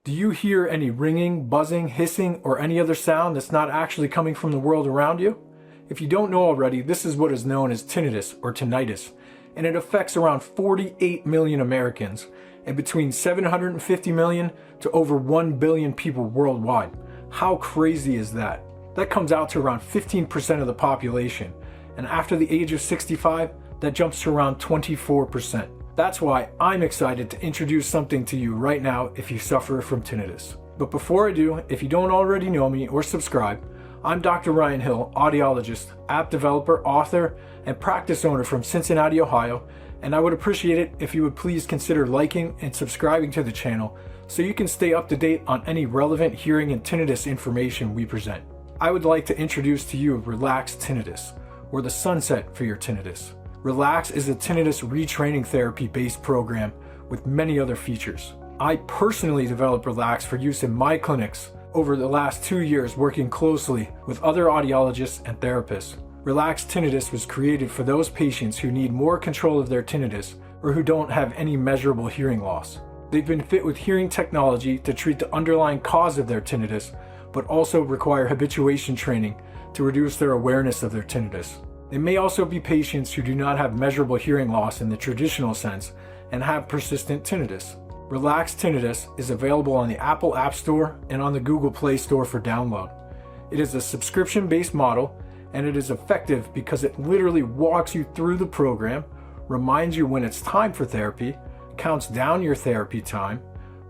Do you hear any ringing, buzzing, hissing, or any other sound that's not actually coming from the world around you? If you don't know already, this is what is known as tinnitus or tinnitus, and it affects around 48 million Americans and between 750 million to over 1 billion people worldwide. How crazy is that? That comes out to around 15% of the population, and after the age of 65, that jumps to around 24%. That's why I'm excited to introduce something to you right now if you suffer from tinnitus. But before I do, if you don't already know me or subscribe, I'm Dr. Ryan Hill, audiologist, app developer, author, and practice owner from Cincinnati, Ohio, and I would appreciate it if you would please consider liking and subscribing to the channel so you can stay up to date on any relevant hearing and tinnitus information we present. I would like to introduce to you Rellax Tinnitus, or the sunset for your tinnitus. Rellax is a tinnitus retraining therapy-based program with many other features. I personally developed Rellax for use in my clinics over the last 2 years, working closely with other audiologists and therapists. Rellax Tinnitus was created for those patients who need more control of their tinnitus or who don't have any measurable hearing loss. They've been fit with hearing technology to treat the underlying cause of their tinnitus, but also require habituation training to reduce their awareness of their tinnitus. They may also be patients who do not have measurable hearing loss in the traditional sense and have persistent tinnitus. Rellax Tinnitus is available on the Apple App Store and on the Google Play Store for download. It is a subscription-based model, and it is effective because it literally walks you through the program, reminds you when it's time for therapy, counts down your therapy time,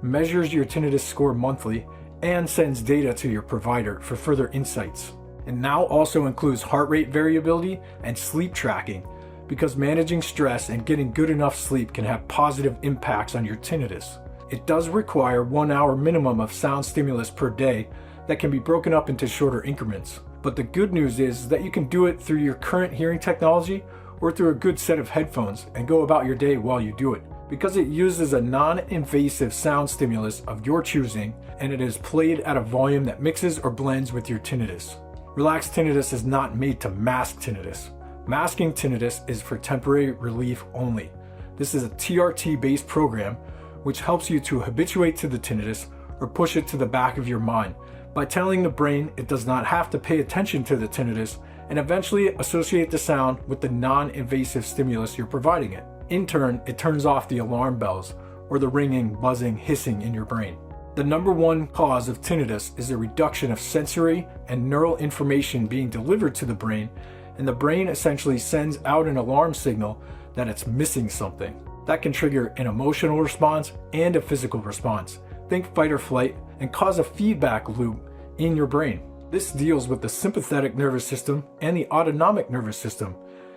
measures your tinnitus score monthly, and sends data to your provider for further insights. It now also includes heart rate variability and sleep tracking, because managing stress and getting good enough sleep can have positive impacts on your tinnitus. It does require 1 hour minimum of sound stimulus per day that can be broken up into shorter increments. But the good news is that you can do it through your current hearing technology or through a good set of headphones and go about your day while you do it, because it uses a non-invasive sound stimulus of your choosing, and it is played at a volume that mixes or blends with your tinnitus. Rellax Tinnitus is not made to mask tinnitus. Masking tinnitus is for temporary relief only. This is a TRT-based program which helps you to habituate to the tinnitus or push it to the back of your mind by telling the brain it does not have to pay attention to the tinnitus and eventually associate the sound with the non-invasive stimulus you're providing it. In turn, it turns off the alarm bells or the ringing, buzzing, hissing in your brain. The number one cause of tinnitus is a reduction of sensory and neural information being delivered to the brain, and the brain essentially sends out an alarm signal that it's missing something. That can trigger an emotional response and a physical response. Think fight or flight, and cause a feedback loop in your brain. This deals with the sympathetic nervous system and the autonomic nervous system,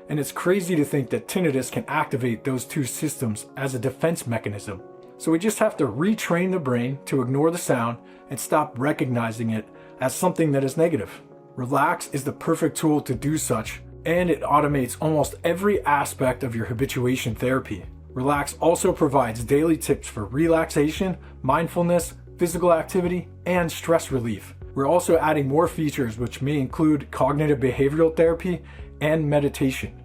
and it's crazy to think that tinnitus can activate those two systems as a defense mechanism. So we just have to retrain the brain to ignore the sound and stop recognizing it as something that is negative. Rellax is the perfect tool to do such, and it automates almost every aspect of your habituation therapy. Rellax also provides daily tips for relaxation, mindfulness, physical activity, and stress relief. We're also adding more features which may include cognitive behavioral therapy and meditation.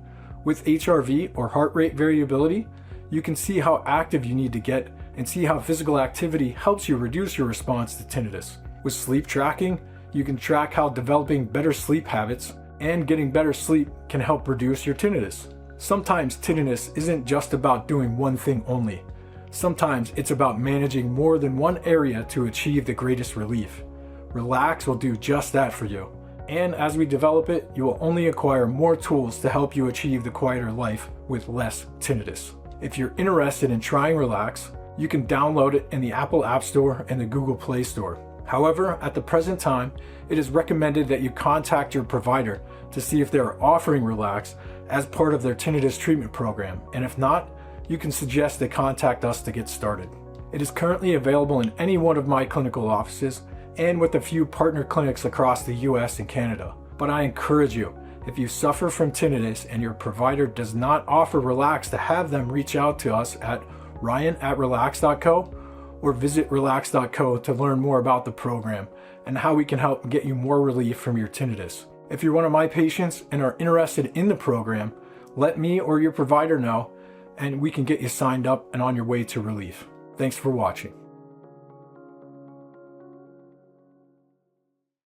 With HRV, or heart rate variability, you can see how active you need to get and see how physical activity helps you reduce your response to tinnitus. With sleep tracking, you can track how developing better sleep habits and getting better sleep can help reduce your tinnitus. Sometimes tinnitus isn't just about doing one thing only. Sometimes it's about managing more than one area to achieve the greatest relief. Rellax will do just that for you. And as we develop it, you will only acquire more tools to help you achieve the quieter life with less tinnitus. If you're interested in trying Rellax, you can download it in the Apple App Store and the Google Play Store. However, at the present time, it is recommended that you contact your provider to see if they are offering Rellax as part of their tinnitus treatment program, and if not, you can suggest they contact us to get started. It is currently available in any one of my clinical offices and with a few partner clinics across the US and Canada. But I encourage you, if you suffer from tinnitus and your provider does not offer Rellax, to have them reach out to us at ryan@relax.co or visit relax.co to learn more about the program and how we can help get you more relief from your tinnitus. If you're one of my patients and are interested in the program, let me or your provider know, and we can get you signed up and on your way to relief. Thanks for watching.